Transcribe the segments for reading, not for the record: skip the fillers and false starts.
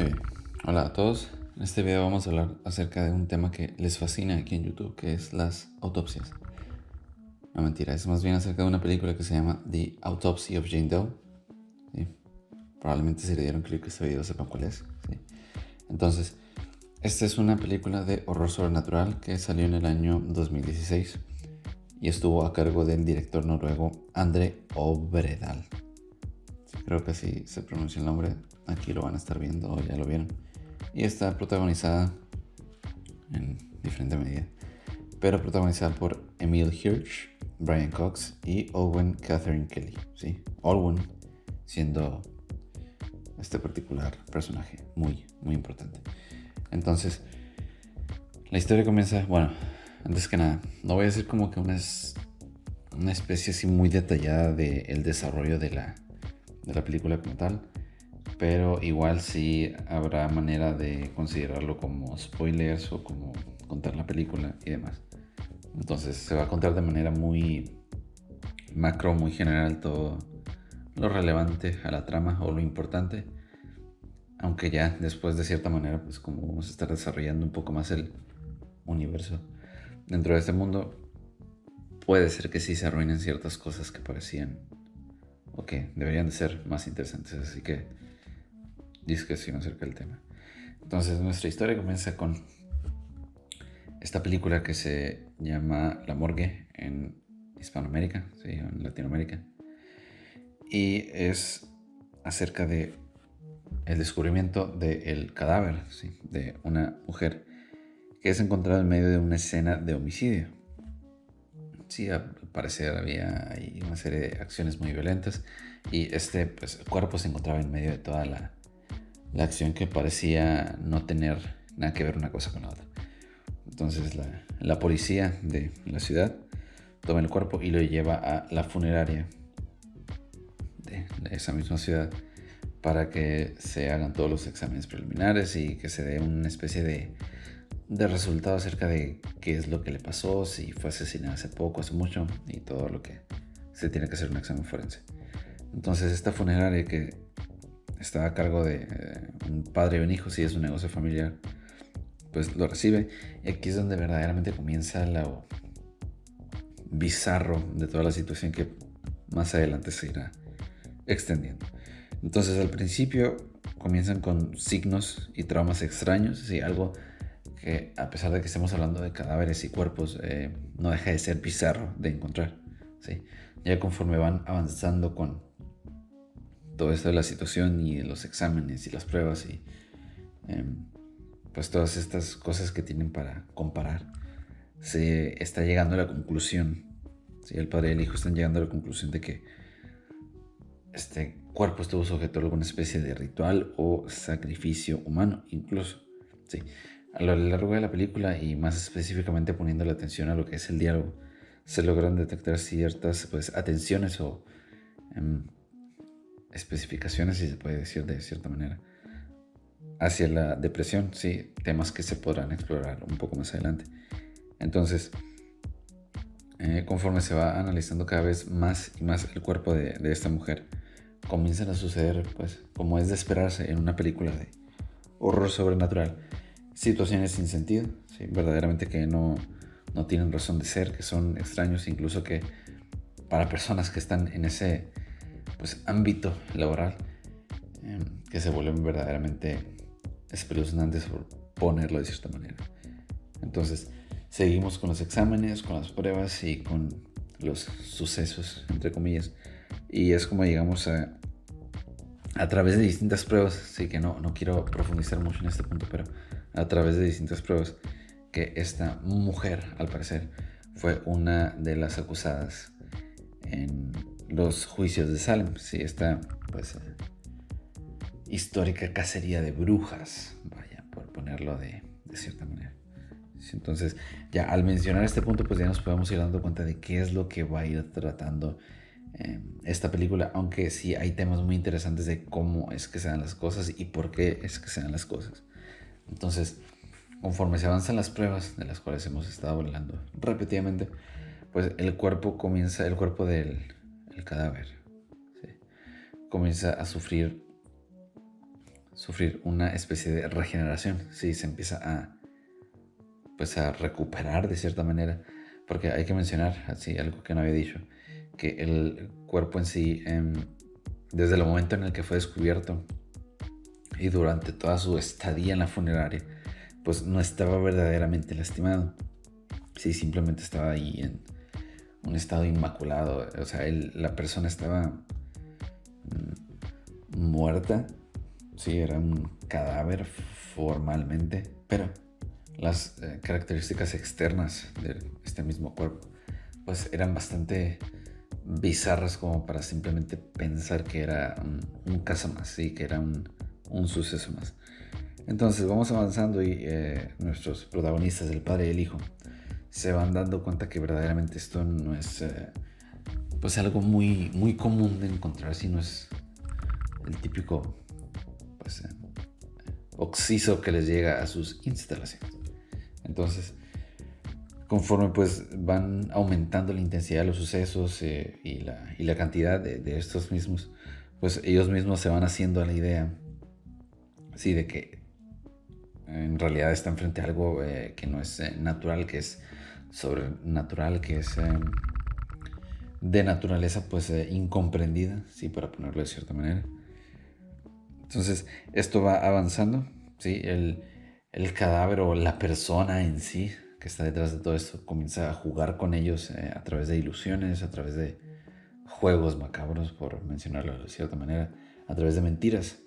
Muy bien. Hola a todos. En este video vamos a hablar acerca de un tema que les fascina aquí en YouTube, que es las autopsias. No, mentira, es más bien acerca de una película que se llama The Autopsy of Jane Doe. ¿Sí? Probablemente si le dieron clic a este video sepan cuál es. ¿Sí? Entonces, esta es una película de horror sobrenatural que salió en el año 2016 y estuvo a cargo del director noruego André Øvredal. Creo que así se pronuncia el nombre. Aquí lo van a estar viendo o ya lo vieron. Y está protagonizada en diferente medida, pero protagonizada por Emile Hirsch, Brian Cox y Owen Catherine Kelly. ¿Sí? Owen siendo este particular personaje muy importante. Entonces, la historia comienza, bueno, antes que nada, no voy a decir como que una especie así muy detallada del desarrollo de la película como tal, pero igual sí habrá manera de considerarlo como spoilers o como contar la película y demás. Entonces se va a contar de manera muy macro, muy general todo lo relevante a la trama o lo importante, aunque ya después de cierta manera pues como vamos a estar desarrollando un poco más el universo dentro de este mundo, puede ser que sí se arruinen ciertas cosas que parecían o que deberían de ser más interesantes, así que discreción acerca del tema. Entonces nuestra historia comienza con esta película que se llama La Morgue en Hispanoamérica, ¿sí? En Latinoamérica, y es acerca de el descubrimiento del cadáver, ¿sí? De una mujer que es encontrada en medio de una escena de homicidio. Sí, al parecer había ahí una serie de acciones muy violentas y pues, el cuerpo se encontraba en medio de toda la acción que parecía no tener nada que ver una cosa con la otra. Entonces la policía de la ciudad toma el cuerpo y lo lleva a la funeraria de esa misma ciudad para que se hagan todos los exámenes preliminares y que se dé una especie de resultado acerca de qué es lo que le pasó, si fue asesinado hace poco, hace mucho y todo lo que se tiene que hacer un examen forense. Entonces esta funeraria que está a cargo de un padre y un hijo, si es un negocio familiar, pues lo recibe. Y aquí es donde verdaderamente comienza lo bizarro de toda la situación que más adelante se irá extendiendo. Entonces al principio comienzan con signos y traumas extraños, ¿sí? Algo que a pesar de que estemos hablando de cadáveres y cuerpos, no deja de ser bizarro de encontrar, ¿sí? Ya conforme van avanzando con todo esto de la situación y los exámenes y las pruebas y pues todas estas cosas que tienen para comparar, se está llegando a la conclusión, ¿sí? El padre y el hijo están llegando a la conclusión de que este cuerpo estuvo sujeto a alguna especie de ritual o sacrificio humano, incluso, ¿sí? A lo largo de la película y más específicamente poniendo la atención a lo que es el diálogo, se logran detectar ciertas pues, atenciones o especificaciones, si se puede decir de cierta manera, hacia la depresión, sí, temas que se podrán explorar un poco más adelante. Entonces, conforme se va analizando cada vez más y más el cuerpo de esta mujer, comienzan a suceder, pues, como es de esperarse en una película de horror sobrenatural, situaciones sin sentido, ¿sí? Verdaderamente que no tienen razón de ser, que son extraños, incluso que para personas que están en ese pues, ámbito laboral, que se vuelven verdaderamente espeluznantes, por ponerlo de cierta manera. Entonces, seguimos con los exámenes, con las pruebas y con los sucesos, entre comillas, y es como llegamos a través de distintas pruebas, sí que no quiero profundizar mucho en este punto, pero a través de distintas pruebas, que esta mujer, al parecer, fue una de las acusadas en los juicios de Salem, sí, esta pues histórica cacería de brujas, vaya, por ponerlo de cierta manera. Entonces, ya al mencionar este punto, pues ya nos podemos ir dando cuenta de qué es lo que va a ir tratando esta película, aunque sí hay temas muy interesantes de cómo es que se dan las cosas y por qué es que se dan las cosas. Entonces, conforme se avanzan las pruebas de las cuales hemos estado hablando repetidamente, pues el cuerpo del cadáver, ¿sí? Comienza a sufrir sufrir una especie de regeneración. Sí, se empieza a recuperar de cierta manera, porque hay que mencionar, así, algo que no había dicho, que el cuerpo en sí, desde el momento en el que fue descubierto y durante toda su estadía en la funeraria, pues no estaba verdaderamente lastimado. Sí, simplemente estaba ahí en un estado inmaculado. O sea, la persona estaba muerta. Sí, era un cadáver formalmente, pero las características externas de este mismo cuerpo pues eran bastante bizarras como para simplemente pensar que era un caso más, sí, que era un suceso más. Entonces vamos avanzando y nuestros protagonistas, el padre y el hijo, se van dando cuenta que verdaderamente esto no es pues algo muy, muy común de encontrar, sino es el típico pues occiso que les llega a sus instalaciones. Entonces, conforme pues van aumentando la intensidad de los sucesos y la cantidad de estos mismos, pues ellos mismos se van haciendo a la idea, sí, de que en realidad están frente a algo que no es natural, que es sobrenatural, que es de naturaleza pues incomprendida, sí, para ponerlo de cierta manera. Entonces esto va avanzando, sí, el cadáver o la persona en sí que está detrás de todo esto comienza a jugar con ellos a través de ilusiones, a través de juegos macabros, por mencionarlo de cierta manera, a través de mentiras,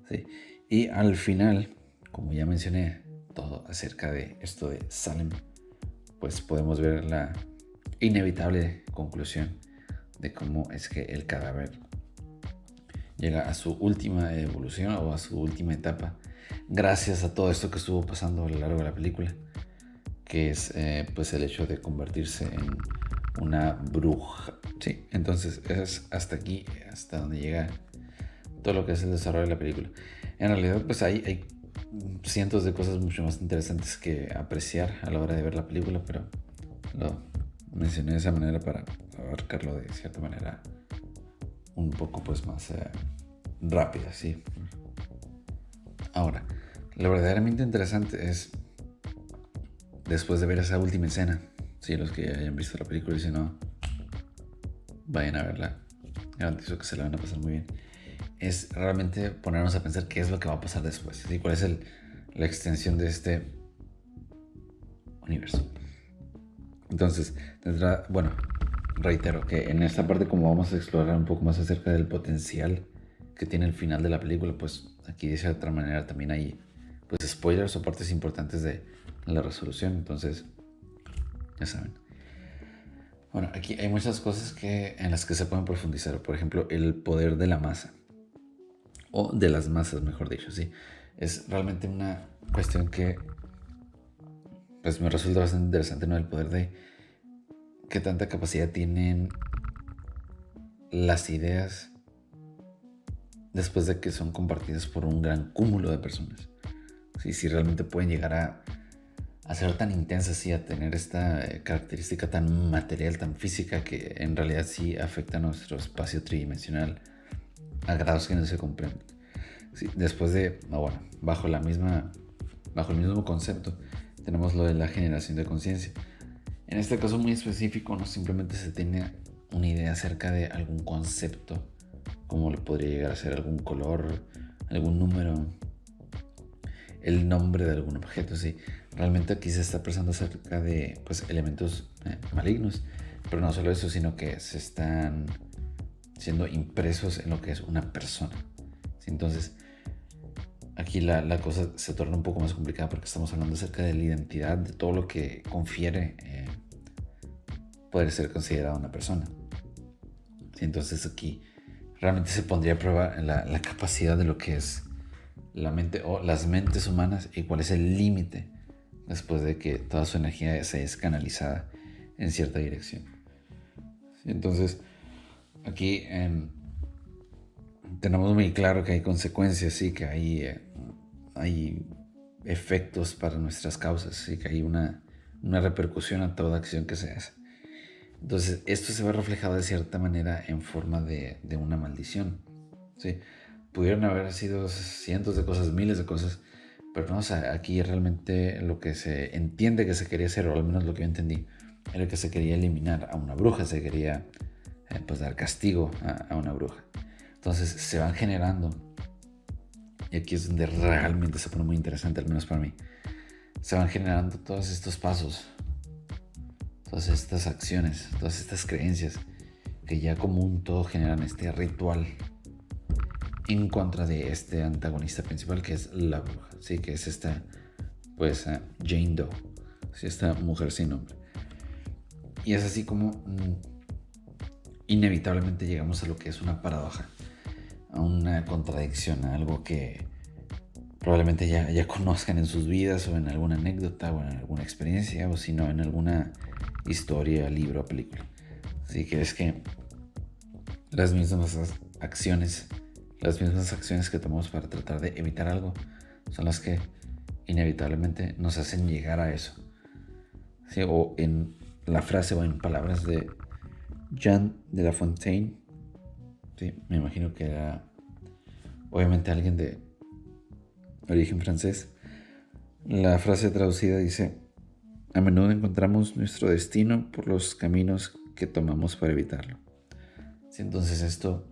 ¿sí? Y al final, como ya mencioné todo acerca de esto de Salem, pues podemos ver la inevitable conclusión de cómo es que el cadáver llega a su última evolución o a su última etapa gracias a todo esto que estuvo pasando a lo largo de la película, que es pues el hecho de convertirse en una bruja. Sí, entonces es hasta aquí, hasta donde llega todo lo que es el desarrollo de la película. En realidad pues hay cientos de cosas mucho más interesantes que apreciar a la hora de ver la película, pero lo mencioné de esa manera para abarcarlo de cierta manera un poco pues más rápida, sí. Ahora, lo verdaderamente interesante es después de ver esa última escena, si los que hayan visto la película y si no, vayan a verla, garantizo que se la van a pasar muy bien, es realmente ponernos a pensar qué es lo que va a pasar después, ¿sí? Cuál es la extensión de este universo. Entonces, bueno, reitero que en esta parte, como vamos a explorar un poco más acerca del potencial que tiene el final de la película, pues aquí de cierta manera también hay pues spoilers o partes importantes de la resolución. Entonces, ya saben. Bueno, aquí hay muchas cosas en las que se pueden profundizar. Por ejemplo, el poder de la masa. O de las masas, mejor dicho, sí. Es realmente una cuestión que pues me resulta bastante interesante, ¿no? El poder de qué tanta capacidad tienen las ideas después de que son compartidas por un gran cúmulo de personas. Sí, si realmente pueden llegar a ser tan intensas y a tener esta característica tan material, tan física, que en realidad sí afecta a nuestro espacio tridimensional a grados que no se comprenden. Sí, después de, bueno, bajo el mismo concepto, tenemos lo de la generación de conciencia. En este caso muy específico, no simplemente se tiene una idea acerca de algún concepto, como le podría llegar a ser algún color, algún número, el nombre de algún objeto, sí. Realmente aquí se está pensando acerca de pues, elementos malignos, pero no solo eso, sino que se están siendo impresos en lo que es una persona. ¿Sí? Entonces, aquí la cosa se torna un poco más complicada porque estamos hablando acerca de la identidad, de todo lo que confiere poder ser considerada una persona. ¿Sí? Entonces aquí realmente se pondría a prueba la capacidad de lo que es la mente o las mentes humanas y cuál es el límite después de que toda su energía se es canalizada en cierta dirección. ¿Sí? Entonces aquí tenemos muy claro que hay consecuencias, sí, que hay efectos para nuestras causas, sí, que hay una repercusión a toda acción que se hace. Entonces esto se ve reflejado de cierta manera en forma de una maldición, ¿sí? pudieron haber sido cientos de cosas, miles de cosas, pero no, o sea, aquí realmente lo que se entiende que se quería hacer, o al menos lo que yo entendí, era que se quería eliminar a una bruja, se quería pues dar castigo a una bruja. Entonces se van generando, y aquí es donde realmente se pone muy interesante, al menos para mí, se van generando todos estos pasos, todas estas acciones, todas estas creencias que ya como un todo generan este ritual en contra de este antagonista principal, que es la bruja, sí, que es esta pues Jane Doe, sí, esta mujer sin nombre. Y es así como inevitablemente llegamos a lo que es una paradoja, a una contradicción, a algo que probablemente ya conozcan en sus vidas, o en alguna anécdota, o en alguna experiencia, o si no en alguna historia, libro o película. Así que es que las mismas acciones que tomamos para tratar de evitar algo son las que inevitablemente nos hacen llegar a eso. ¿Sí? O en la frase, o en palabras de Jean de La Fontaine, ¿sí? Me imagino que era obviamente alguien de origen francés. La frase traducida dice: a menudo encontramos nuestro destino por los caminos que tomamos para evitarlo. ¿Sí? Entonces esto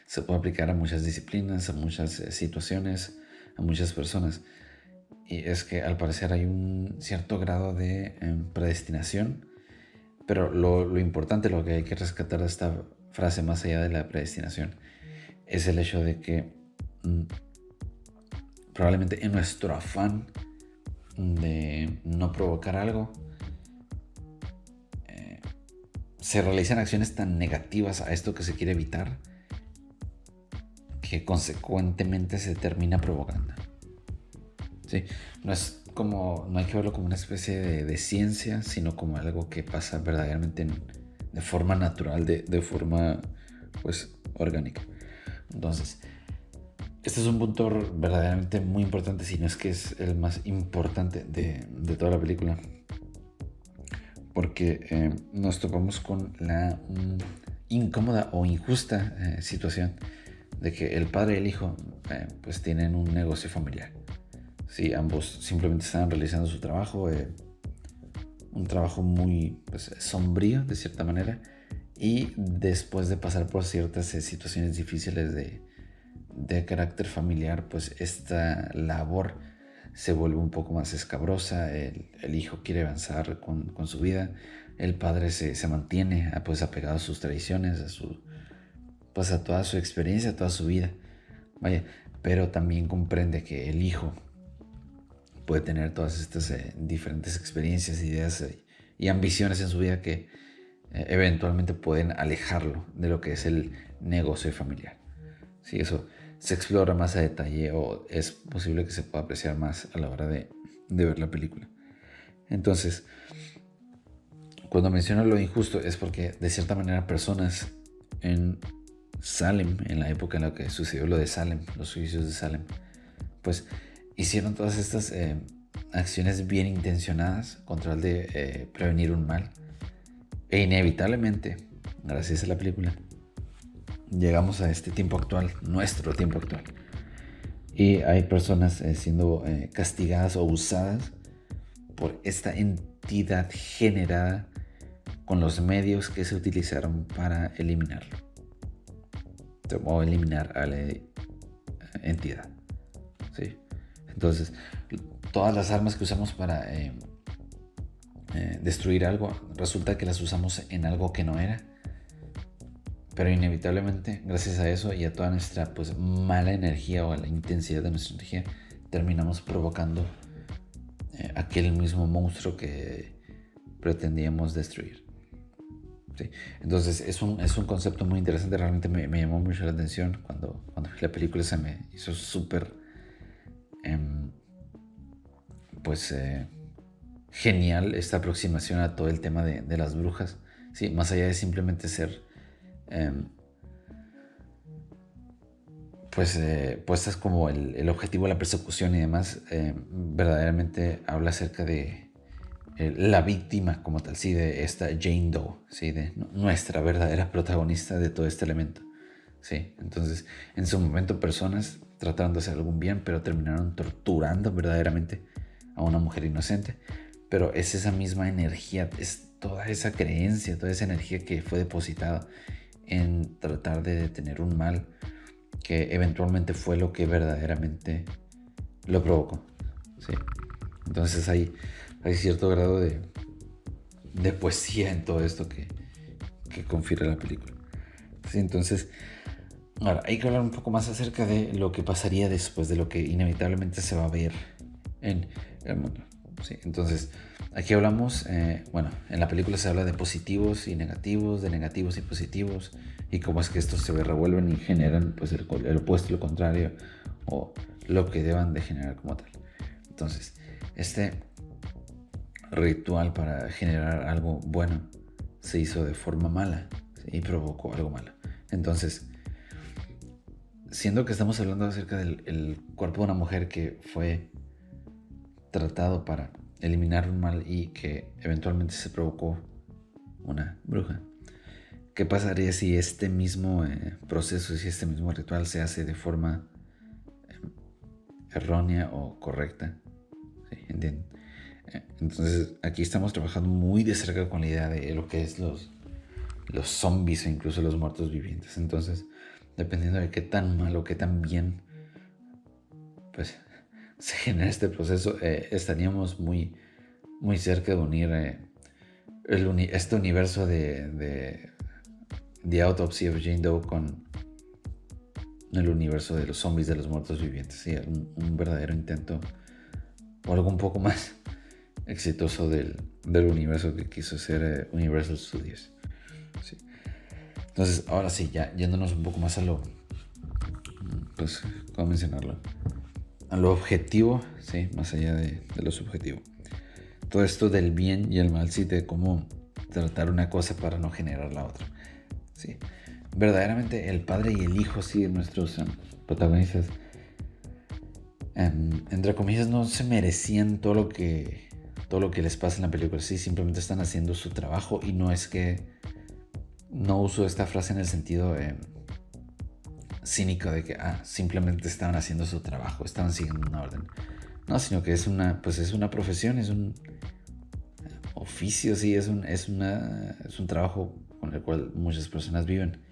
se puede aplicar a muchas disciplinas, a muchas situaciones, a muchas personas. Y es que al parecer hay un cierto grado de predestinación, pero lo importante, lo que hay que rescatar de esta frase, más allá de la predestinación, es el hecho de que probablemente en nuestro afán de no provocar algo, se realizan acciones tan negativas a esto que se quiere evitar, que consecuentemente se termina provocando. ¿Sí? No hay que verlo como una especie de ciencia, sino como algo que pasa verdaderamente de forma natural, de forma pues orgánica. Entonces, este es un punto verdaderamente muy importante, si no es que es el más importante de toda la película, porque nos topamos con la incómoda o injusta situación de que el padre y el hijo pues tienen un negocio familiar. Sí, ambos simplemente estaban realizando su trabajo, un trabajo muy pues, sombrío de cierta manera, y después de pasar por ciertas situaciones difíciles de carácter familiar, pues esta labor se vuelve un poco más escabrosa. El hijo quiere avanzar con su vida, el padre se mantiene pues apegado a sus tradiciones, pues a toda su experiencia, a toda su vida, vaya, pero también comprende que el hijo puede tener todas estas diferentes experiencias, ideas y ambiciones en su vida que eventualmente pueden alejarlo de lo que es el negocio familiar. Sí, eso se explora más a detalle, o es posible que se pueda apreciar más a la hora de ver la película. Entonces, cuando menciono lo injusto es porque de cierta manera personas en Salem, en la época en la que sucedió lo de Salem, los juicios de Salem, pues hicieron todas estas acciones bien intencionadas con tal de prevenir un mal, e inevitablemente, gracias a la película, llegamos a este tiempo actual, nuestro tiempo actual, y hay personas siendo castigadas o usadas por esta entidad generada con los medios que se utilizaron para eliminarlo, o eliminar a la entidad. ¿Sí? Entonces, todas las armas que usamos para destruir algo, resulta que las usamos en algo que no era, pero inevitablemente, gracias a eso y a toda nuestra pues mala energía, o a la intensidad de nuestra energía, terminamos provocando aquel mismo monstruo que pretendíamos destruir. ¿Sí? Entonces es un concepto muy interesante. Realmente me llamó mucho la atención cuando vi la película. Se me hizo súper genial esta aproximación a todo el tema de las brujas. Sí, más allá de simplemente ser puestas como el objetivo de la persecución y demás, verdaderamente habla acerca de la víctima como tal, sí, de esta Jane Doe, sí, de nuestra verdadera protagonista de todo este elemento. Sí, entonces en su momento personas trataron de hacer algún bien, pero terminaron torturando verdaderamente a una mujer inocente. Pero es esa misma energía, es toda esa creencia, toda esa energía que fue depositada en tratar de detener un mal que eventualmente fue lo que verdaderamente lo provocó. ¿Sí? Entonces hay cierto grado de poesía en todo esto que confiere la película. ¿Sí? Entonces, ahora hay que hablar un poco más acerca de lo que pasaría después, de lo que inevitablemente se va a ver en el mundo. ¿Sí? Entonces, aquí hablamos, en la película se habla de positivos y negativos, de negativos y positivos, y cómo es que estos se revuelven y generan pues el opuesto y lo contrario, o lo que deban de generar como tal. Entonces, este ritual para generar algo bueno se hizo de forma mala, ¿sí? Y provocó algo malo. Entonces, siendo que estamos hablando acerca del cuerpo de una mujer que fue tratado para eliminar un mal y que eventualmente se provocó una bruja, ¿qué pasaría si este mismo proceso, si este mismo ritual se hace de forma errónea o correcta? ¿Sí? ¿Entienden? Entonces aquí estamos trabajando muy de cerca con la idea de lo que es los zombies o incluso los muertos vivientes. Entonces, dependiendo de qué tan mal o qué tan bien pues se genera este proceso, estaríamos muy, muy cerca de unir este universo de The Autopsy of Jane Doe con el universo de los zombies, de los muertos vivientes. Sí, un verdadero intento o algo un poco más exitoso del universo que quiso ser Universal Studios. Sí. Entonces, ahora sí, ya yéndonos un poco más a lo, pues, ¿cómo mencionarlo? A lo objetivo, sí, más allá de lo subjetivo. Todo esto del bien y el mal, sí, de cómo tratar una cosa para no generar la otra. Sí. Verdaderamente el padre y el hijo, sí, de nuestros protagonistas, entre comillas, no se merecían todo lo que les pasa en la película. Sí, simplemente están haciendo su trabajo, y no es que no uso esta frase en el sentido cínico de que simplemente estaban haciendo su trabajo, estaban siguiendo una orden. No, sino que es una profesión, es un oficio, sí, es un trabajo con el cual muchas personas viven.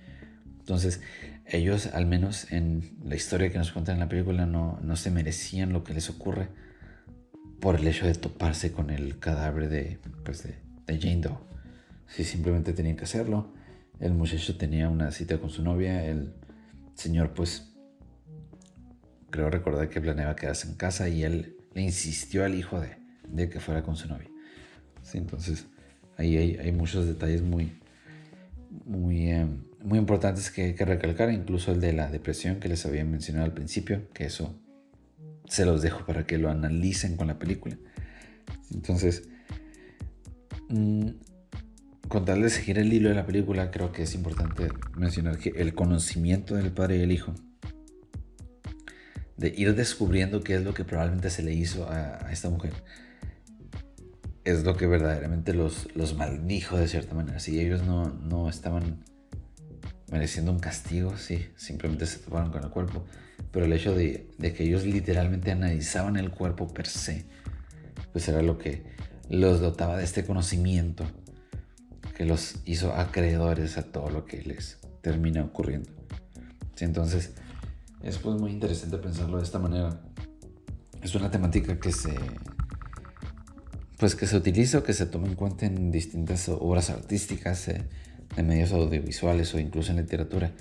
Entonces, ellos, al menos en la historia que nos cuentan en la película, no se merecían lo que les ocurre por el hecho de toparse con el cadáver de Jane Doe. Sí, simplemente tenían que hacerlo. El muchacho tenía una cita con su novia. El señor, pues, creo recordar que planeaba quedarse en casa, y él le insistió al hijo de que fuera con su novia. Sí, entonces, ahí hay muchos detalles muy importantes que recalcar, incluso el de la depresión que les había mencionado al principio, que eso se los dejo para que lo analicen con la película. Entonces, con tal de seguir el hilo de la película, creo que es importante mencionar que el conocimiento del padre y el hijo, de ir descubriendo qué es lo que probablemente se le hizo a esta mujer, es lo que verdaderamente los maldijo de cierta manera. Si ellos no estaban mereciendo un castigo, sí, simplemente se toparon con el cuerpo, pero el hecho de que ellos literalmente analizaban el cuerpo per se, pues era lo que los dotaba de este conocimiento que los hizo acreedores a todo lo que les termina ocurriendo. Sí, entonces es pues muy interesante pensarlo de esta manera. Es una temática que se utiliza o que se toma en cuenta en distintas obras artísticas, de medios audiovisuales o incluso en literatura,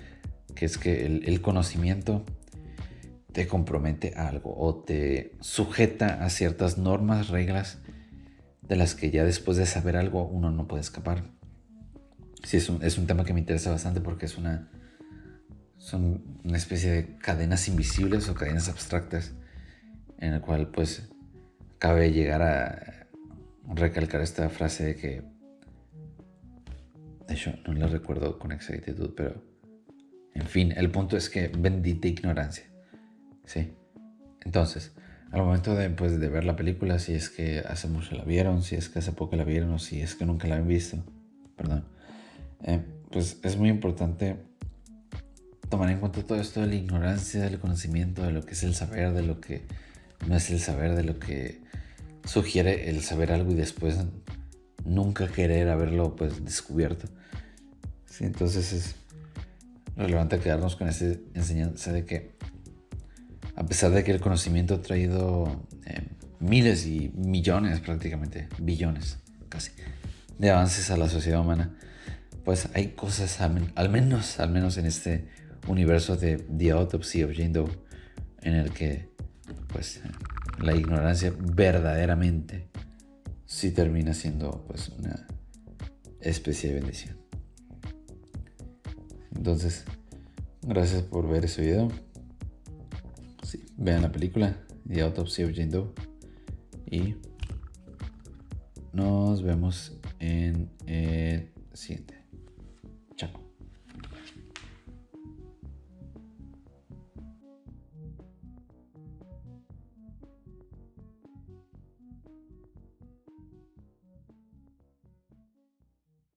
que es que el conocimiento te compromete a algo o te sujeta a ciertas normas, reglas, de las que ya después de saber algo uno no puede escapar. Sí, es un tema que me interesa bastante porque son una especie de cadenas invisibles o cadenas abstractas, en el cual pues cabe llegar a recalcar esta frase de que, de hecho no la recuerdo con exactitud, pero en fin, el punto es que bendita ignorancia. Sí. Entonces, al momento de ver la película, si es que hace mucho la vieron, si es que hace poco la vieron o si es que nunca la han visto, perdón, pues es muy importante tomar en cuenta todo esto de la ignorancia, del conocimiento, de lo que es el saber, de lo que no es el saber, de lo que sugiere el saber algo y después nunca querer haberlo pues descubierto. Sí, entonces es relevante quedarnos con esa enseñanza de que a pesar de que el conocimiento ha traído miles y millones, prácticamente billones casi, de avances a la sociedad humana, pues hay cosas, al menos en este universo de The Autopsy of Jane Doe, en el que pues la ignorancia verdaderamente sí termina siendo pues una especie de bendición. Entonces, gracias por ver ese video. Sí, vean la película The Autopsy of Jane Doe y nos vemos en el siguiente.